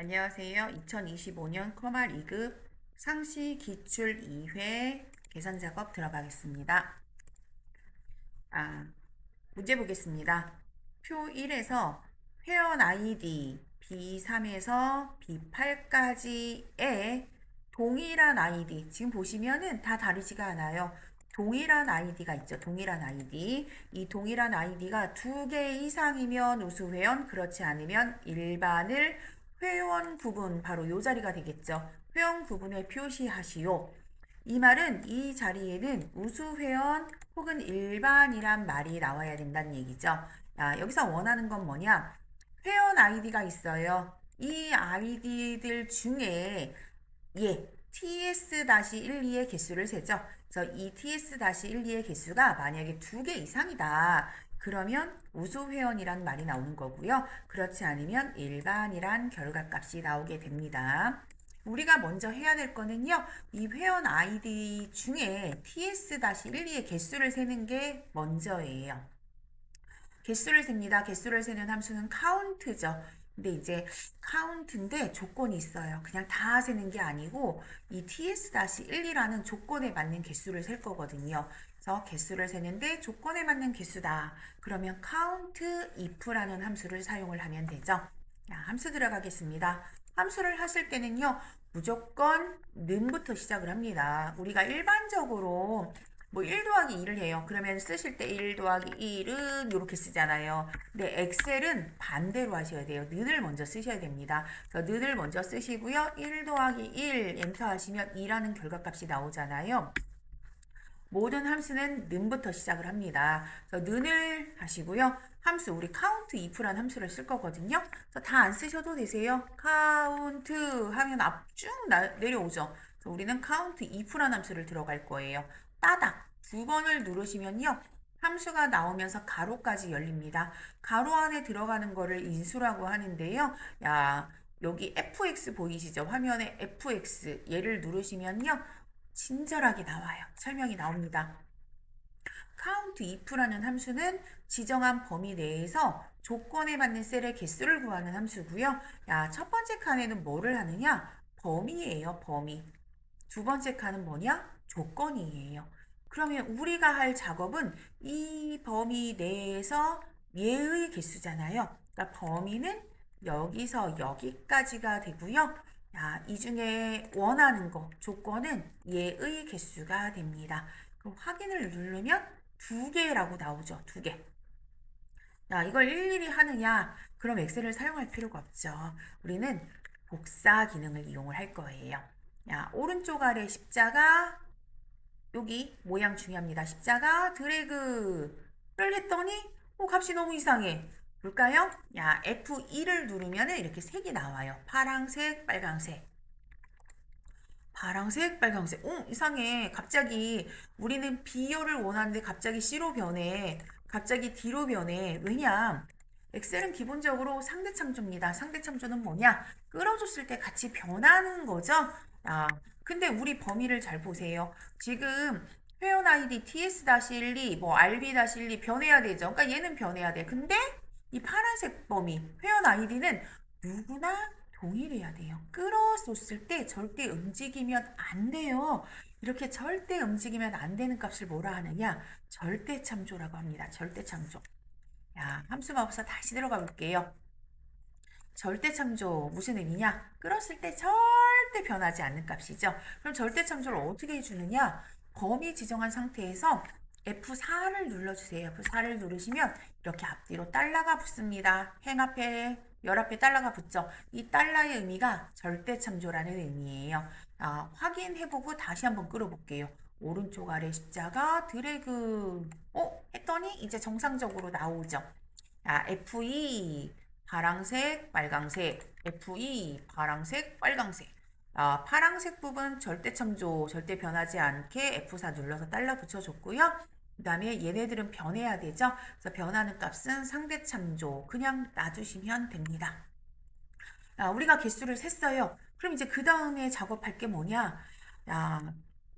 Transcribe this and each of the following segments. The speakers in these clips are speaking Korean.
안녕하세요. 2025년 커말 2급 상시 기출 2회 계산 작업 들어가겠습니다. 문제 보겠습니다. 표 1에서 회원 아이디 B3에서 B8까지의 동일한 아이디, 지금 보시면은 다 다르지가 않아요. 동일한 아이디가 있죠. 동일한 아이디. 이 동일한 아이디가 2개 이상이면 우수회원, 그렇지 않으면 일반을 회원 구분, 바로 이 자리가 되겠죠. 회원 구분에 표시하시오. 이 말은 이 자리에는 우수회원 혹은 일반이란 말이 나와야 된다는 얘기죠. 여기서 원하는 건 뭐냐? 회원 아이디가 있어요. 이 아이디들 중에 TS-12의 개수를 세죠. 그래서 이 TS-12의 개수가 만약에 2개 이상이다. 그러면 우수회원이란 말이 나오는 거고요. 그렇지 않으면 일반이란 결과값이 나오게 됩니다. 우리가 먼저 해야 될 거는요. 이 회원 아이디 중에 TS-12의 개수를 세는 게 먼저예요. 개수를 셉니다. 개수를 세는 함수는 카운트죠. 근데 이제 카운트인데 조건이 있어요. 그냥 다 세는 게 아니고 이 TS-12라는 조건에 맞는 개수를 셀 거거든요. 그래서 개수를 세는데 조건에 맞는 개수다. 그러면 count if라는 함수를 사용을 하면 되죠. 함수 들어가겠습니다. 함수를 하실 때는요. 무조건 는부터 시작을 합니다. 우리가 일반적으로 뭐 1 더하기 2를 해요. 그러면 쓰실 때 1 더하기 1은 이렇게 쓰잖아요. 근데 엑셀은 반대로 하셔야 돼요. 는을 먼저 쓰셔야 됩니다. 그래서 는을 먼저 쓰시고요. 1 더하기 1 엔터 하시면 2라는 결과값이 나오잖아요. 모든 함수는 는부터 시작을 합니다. 그래서 는을 하시고요. 함수, 우리 count if라는 함수를 쓸 거거든요. 그래서 다 안 쓰셔도 되세요. count 하면 앞 쭉 내려오죠. 그래서 우리는 count if라는 함수를 들어갈 거예요. 따닥 2번을 누르시면요. 함수가 나오면서 가로까지 열립니다. 가로 안에 들어가는 거를 인수라고 하는데요. 여기 fx 보이시죠? 화면에 fx 얘를 누르시면요. 친절하게 나와요. 설명이 나옵니다. count if라는 함수는 지정한 범위 내에서 조건에 맞는 셀의 개수를 구하는 함수고요. 첫 번째 칸에는 뭐를 하느냐? 범위예요, 범위. 두 번째 칸은 뭐냐? 조건이에요. 그러면 우리가 할 작업은 이 범위 내에서 얘의 개수잖아요. 그러니까 범위는 여기서 여기까지가 되고요. 이 중에 원하는 거, 조건은 얘의 개수가 됩니다. 그럼 확인을 누르면 2개라고 나오죠. 2개. 이걸 일일이 하느냐? 그럼 엑셀을 사용할 필요가 없죠. 우리는 복사 기능을 이용을 할 거예요. 오른쪽 아래 십자가, 여기 모양 중요합니다. 십자가 드래그를 했더니 값이 너무 이상해. 볼까요? F2를 누르면 이렇게 색이 나와요. 파랑색, 빨강색. 파랑색, 빨강색. 이상해. 갑자기 우리는 B열을 원하는데 갑자기 C로 변해. 갑자기 D로 변해. 왜냐? 엑셀은 기본적으로 상대참조입니다. 상대참조는 뭐냐? 끌어줬을 때 같이 변하는 거죠? 근데 우리 범위를 잘 보세요. 지금 회원 아이디 TS-12, 뭐 RB-12 변해야 되죠. 그러니까 얘는 변해야 돼. 근데 이 파란색 범위, 회원 아이디는 누구나 동일해야 돼요. 끌어줬을 때 절대 움직이면 안 돼요. 이렇게 절대 움직이면 안 되는 값을 뭐라 하느냐? 절대참조라고 합니다. 절대참조. 함수마법사 다시 들어가 볼게요. 절대참조 무슨 의미냐? 끌었을 때 절대 변하지 않는 값이죠. 그럼 절대참조를 어떻게 해주느냐? 범위 지정한 상태에서 F4를 눌러주세요. F4를 누르시면 이렇게 앞뒤로 달러가 붙습니다. 행 앞에, 열 앞에 달러가 붙죠. 이 달러의 의미가 절대참조라는 의미예요. 확인해보고 다시 한번 끌어볼게요. 오른쪽 아래 십자가 드래그 했더니 이제 정상적으로 나오죠. F2 파랑색, 빨강색, F2 파랑색, 빨강색. 파랑색 부분 절대 참조, 절대 변하지 않게 F4 눌러서 달러 붙여줬고요. 그 다음에 얘네들은 변해야 되죠. 그래서 변하는 값은 상대 참조, 그냥 놔두시면 됩니다. 우리가 개수를 셌어요. 그럼 이제 그 다음에 작업할 게 뭐냐?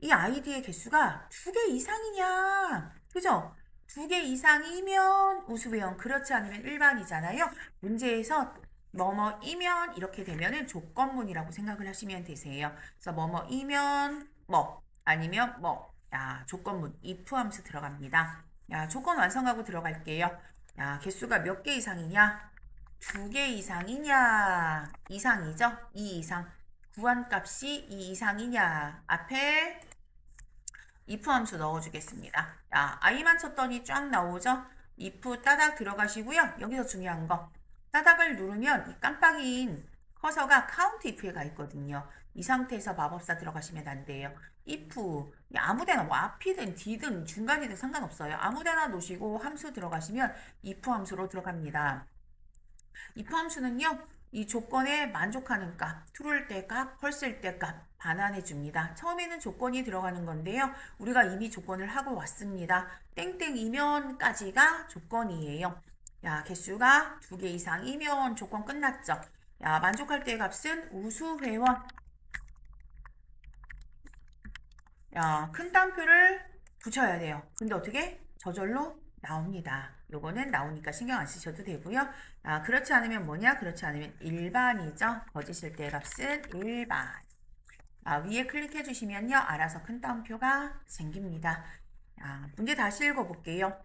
이 아이디의 개수가 2개 이상이냐? 그죠? 2개 이상이면 우수배형, 그렇지 않으면 일반이잖아요. 문제에서 뭐뭐이면 이렇게 되면은 조건문이라고 생각을 하시면 되세요. 그래서 뭐뭐이면 뭐 아니면 뭐. 야, 조건문 if 함수 들어갑니다. 야, 조건 완성하고 들어갈게요. 야, 개수가 몇 개 이상이냐? 2개 이상이냐? 이상이죠? 2 이상. 구한 값이 2 이상이냐? 앞에 if 함수 넣어주겠습니다. 야, i만 쳤더니 쫙 나오죠? if 따닥 들어가시고요. 여기서 중요한 거. 따닥을 누르면 이 깜빡이인 커서가 count if에 가 있거든요. 이 상태에서 마법사 들어가시면 안 돼요. if 아무데나 뭐 앞이든 뒤든 중간이든 상관없어요. 아무데나 놓으시고 함수 들어가시면 if 함수로 들어갑니다. if 함수는요. 이 조건에 만족하는 값, true일 때 값, false일 때 값 반환해 줍니다. 처음에는 조건이 들어가는 건데요. 우리가 이미 조건을 하고 왔습니다. 땡땡이면까지가 조건이에요. 야, 개수가 2개 이상이면 조건 끝났죠. 야, 만족할 때의 값은 우수회원. 야, 큰 따옴표를 붙여야 돼요. 근데 어떻게? 저절로 나옵니다. 요거는 나오니까 신경 안 쓰셔도 되고요. 아, 그렇지 않으면 뭐냐? 그렇지 않으면 일반이죠. 거짓일 때의 값은 일반. 아, 위에 클릭해 주시면요. 알아서 큰 따옴표가 생깁니다. 아, 문제 다시 읽어볼게요.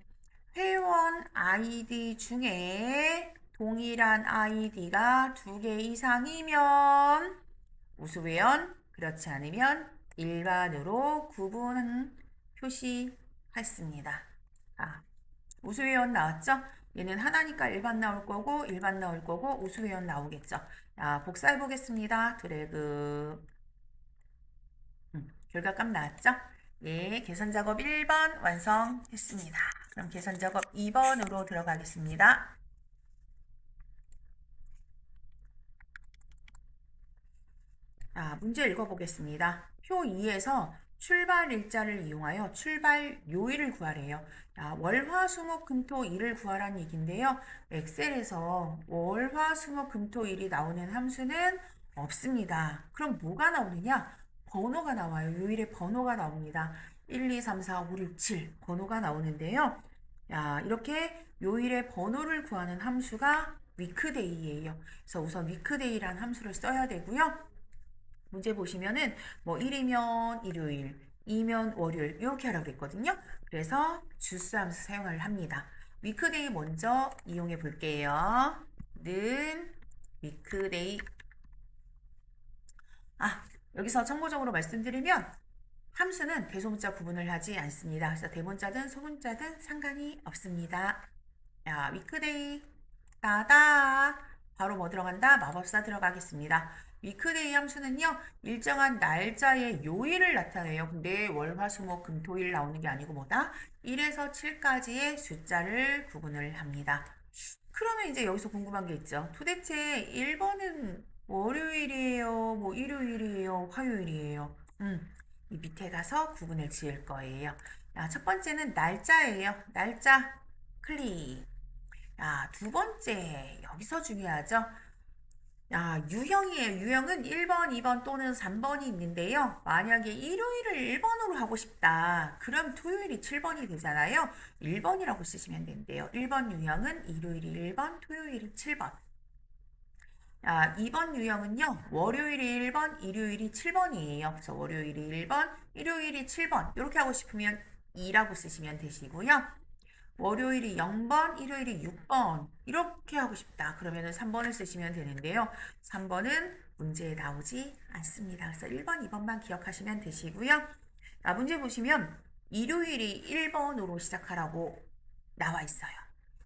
회원 아이디 중에 동일한 아이디가 2개 이상이면 우수회원, 그렇지 않으면 일반으로 구분 표시했습니다. 아, 우수회원 나왔죠? 얘는 하나니까 일반 나올 거고 일반 나올 거고 우수회원 나오겠죠. 자, 복사해 보겠습니다. 드래그. 결과값 나왔죠? 예, 계산 작업 1번 완성했습니다. 그럼 계산 작업 2번으로 들어가겠습니다. 자, 문제 읽어보겠습니다. 표 2에서 출발 일자를 이용하여 출발 요일을 구하래요. 자, 월, 화, 수, 목, 금, 토, 일을 구하라는 얘기인데요. 엑셀에서 월, 화, 수, 목, 금, 토, 일이 나오는 함수는 없습니다. 그럼 뭐가 나오느냐? 번호가 나와요. 요일의 번호가 나옵니다. 1, 2, 3, 4, 5, 6, 7 번호가 나오는데요. 야, 이렇게 요일의 번호를 구하는 함수가 위크데이예요. 그래서 우선 위크데이라는 함수를 써야 되고요. 문제 보시면은 뭐 1이면 일요일, 2면 월요일 이렇게 하라고 그랬거든요. 그래서 주스 함수 사용을 합니다. 위크데이 먼저 이용해 볼게요. 는 위크데이. 아, 여기서 참고적으로 말씀드리면 함수는 대소문자 구분을 하지 않습니다. 그래서 대문자든 소문자든 상관이 없습니다. 야, 위크데이 따다 바로 뭐 들어간다? 마법사 들어가겠습니다. 위크데이 함수는요, 일정한 날짜의 요일을 나타내요. 근데 월, 화, 수, 목, 금, 토, 일 나오는 게 아니고 뭐다? 1에서 7까지의 숫자를 구분을 합니다. 그러면 이제 여기서 궁금한 게 있죠. 도대체 1번은 월요일이에요? 뭐 일요일이에요? 화요일이에요? 이 밑에 가서 구분을 지을 거예요. 자, 첫 번째는 날짜예요. 날짜 클릭. 야, 두 번째 여기서 중요하죠. 야, 유형이에요. 유형은 1번, 2번 또는 3번이 있는데요. 만약에 일요일을 1번으로 하고 싶다. 그럼 토요일이 7번이 되잖아요. 1번이라고 쓰시면 된대요. 1번 유형은 일요일이 1번, 토요일이 7번. 아, 2번 유형은요. 월요일이 1번, 일요일이 7번이에요. 그래서 월요일이 1번, 일요일이 7번. 이렇게 하고 싶으면 2라고 쓰시면 되시고요. 월요일이 0번, 일요일이 6번. 이렇게 하고 싶다. 그러면은 3번을 쓰시면 되는데요. 3번은 문제에 나오지 않습니다. 그래서 1번, 2번만 기억하시면 되시고요. 자, 문제 보시면 일요일이 1번으로 시작하라고 나와 있어요.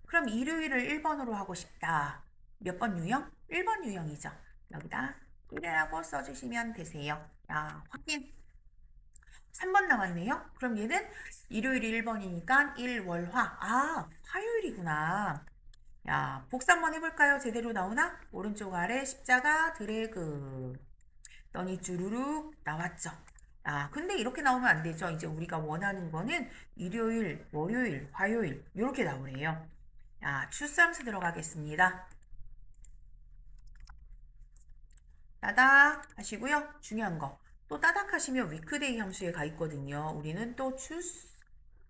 그럼 일요일을 1번으로 하고 싶다. 몇 번 유형? 1번 유형이죠. 여기다 1이라고 써주시면 되세요. 자, 확인. 3번 남았네요. 그럼 얘는 일요일이 1번이니까 1, 월, 화. 아, 화요일이구나. 야, 복사 한번 해볼까요? 제대로 나오나? 오른쪽 아래 십자가 드래그. 떠니 주르륵 나왔죠. 아, 근데 이렇게 나오면 안 되죠. 이제 우리가 원하는 거는 일요일, 월요일, 화요일 이렇게 나오래요. 야, 추수함수 들어가겠습니다. 따닥 하시고요. 중요한 거. 또 따닥 하시면 위크데이 함수에 가 있거든요. 우리는 또 choose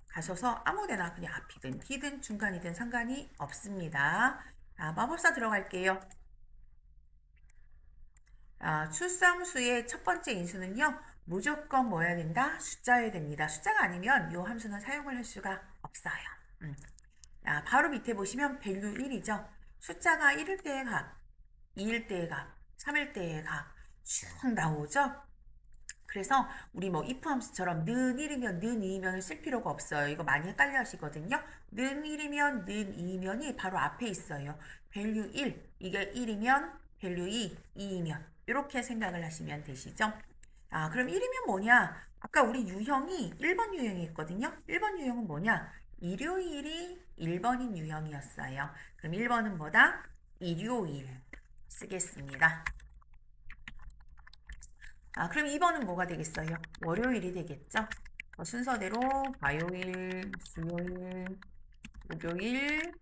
가셔서 아무데나 그냥 앞이든 뒤든 중간이든 상관이 없습니다. 자, 마법사 들어갈게요. 추수함수의 첫 번째 인수는요, 무조건 뭐여야 된다? 숫자여야 됩니다. 숫자가 아니면 이 함수는 사용을 할 수가 없어요. 바로 밑에 보시면 value 1이죠. 숫자가 1일 때의 값, 2일 때의 값, 3일 때의 값 쭉 나오죠. 그래서 우리 뭐 if 함수처럼 는 1이면 는 2면을 쓸 필요가 없어요. 이거 많이 헷갈려 하시거든요. 는 1이면 는 2면이 바로 앞에 있어요. value 1, 이게 1이면 value 2, 2이면 이렇게 생각을 하시면 되시죠. 그럼 1이면 뭐냐? 아까 우리 유형이 1번 유형이 있거든요. 1번 유형은 뭐냐? 일요일이 1번인 유형이었어요. 그럼 1번은 뭐다? 일요일 쓰겠습니다. 그럼 2번은 뭐가 되겠어요? 월요일이 되겠죠? 순서대로 화요일, 수요일, 목요일,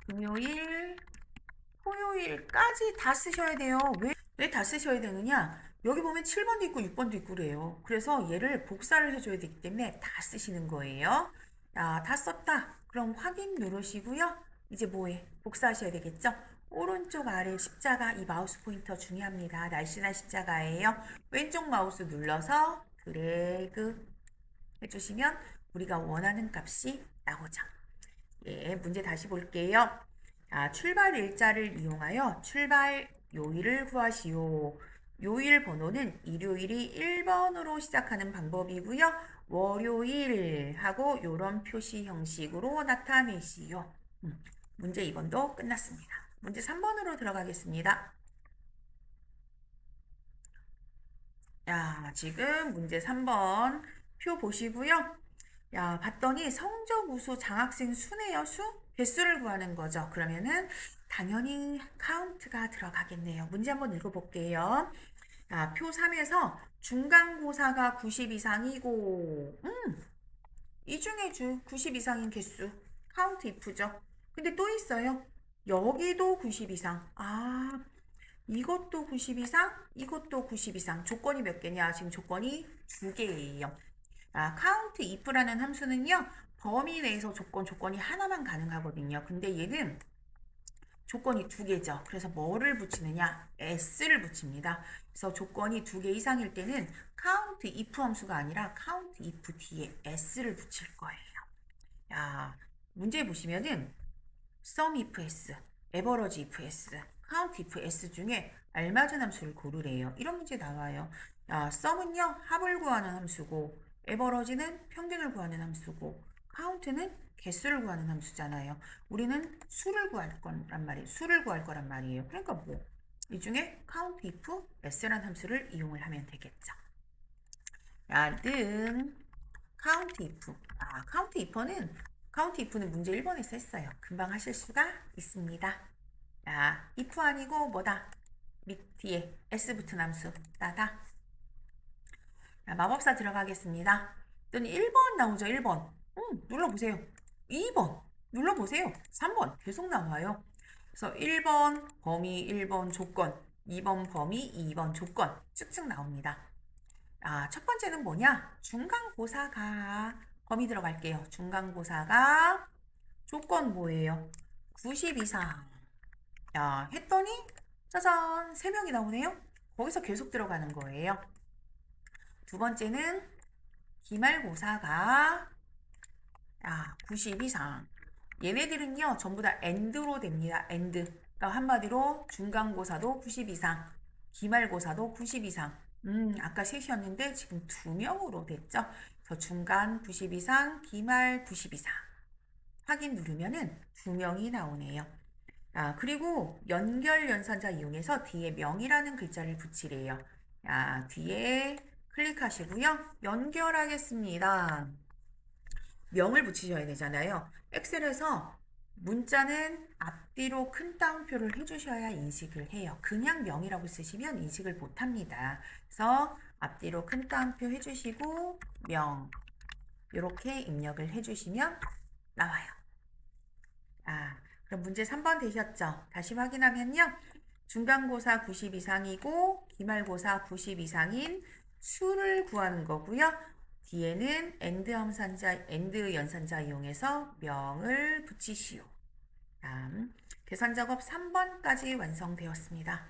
금요일, 토요일까지 다 쓰셔야 돼요. 왜 다 쓰셔야 되느냐? 여기 보면 7번도 있고 6번도 있고 그래요. 그래서 얘를 복사를 해줘야 되기 때문에 다 쓰시는 거예요. 다 썼다. 그럼 확인 누르시고요. 이제 뭐해? 복사하셔야 되겠죠? 오른쪽 아래 십자가, 이 마우스 포인터 중요합니다. 날씬한 십자가예요. 왼쪽 마우스 눌러서 드래그 해주시면 우리가 원하는 값이 나오죠. 예, 문제 다시 볼게요. 출발 일자를 이용하여 출발 요일을 구하시오. 요일 번호는 일요일이 1번으로 시작하는 방법이고요. 월요일 하고 요런 표시 형식으로 나타내시오. 문제 2번도 끝났습니다. 문제 3번으로 들어가겠습니다. 지금 문제 3번 표 보시고요. 봤더니 성적 우수 장학생 수네요. 수? 개수를 구하는 거죠. 그러면은 당연히 카운트가 들어가겠네요. 문제 한번 읽어볼게요. 표 3에서 중간고사가 90 이상이고 이 중에 90 이상인 개수 카운트 if죠. 근데 또 있어요. 여기도 90 이상. 이것도 90 이상, 이것도 90 이상. 조건이 몇 개냐? 지금 조건이 2개예요. count if라는 함수는요, 범위 내에서 조건이 하나만 가능하거든요. 근데 얘는 조건이 2개죠. 그래서 뭐를 붙이느냐? s를 붙입니다. 그래서 조건이 2개 이상일 때는 count if 함수가 아니라 count if 뒤에 s를 붙일 거예요. 문제 보시면은 sum if s, average if s, count if s 중에 알맞은 함수를 고르래요. 이런 문제 나와요. sum은요, 합을 구하는 함수고, average는 평균을 구하는 함수고, count는 개수를 구하는 함수잖아요. 우리는 수를 구할 거란 말이에요. 그러니까 뭐, 이 중에 count if s란 함수를 이용을 하면 되겠죠. 는 count if. count if는 문제 1번에서 했어요. 금방 하실 수가 있습니다. if 아니고 뭐다? 밑 뒤에 s 붙은 함수 따다. 마법사 들어가겠습니다. 또는 1번 나오죠. 1번. 눌러보세요. 2번 눌러보세요. 3번 계속 나와요. 그래서 1번 범위 1번 조건, 2번 범위 2번 조건 쭉쭉 나옵니다. 첫 번째는 뭐냐? 중간고사가 범위 들어갈게요. 중간고사가 조건 뭐예요? 90 이상. 했더니 짜잔 3명이 나오네요. 거기서 계속 들어가는 거예요. 두 번째는 기말고사가 90 이상. 얘네들은요 전부 다 AND로 됩니다. AND. 그러니까 한마디로 중간고사도 90 이상, 기말고사도 90 이상. 아까 셋이었는데 지금 2명으로 됐죠. 그래서 중간 90 이상, 기말 90 이상. 확인 누르면은 2명이 나오네요. 그리고 연결 연산자 이용해서 뒤에 명이라는 글자를 붙이래요. 뒤에 클릭하시고요. 연결하겠습니다. 명을 붙이셔야 되잖아요. 엑셀에서 문자는 앞뒤로 큰 따옴표를 해주셔야 인식을 해요. 그냥 명이라고 쓰시면 인식을 못합니다. 그래서 앞뒤로 큰 따옴표 해주시고 명 이렇게 입력을 해주시면 나와요. 그럼 문제 3번 되셨죠? 다시 확인하면요. 중간고사 90 이상이고 기말고사 90 이상인 수를 구하는 거고요. 뒤에는 AND 연산자 이용해서 명을 붙이시오. 다음 계산 작업 3번까지 완성되었습니다.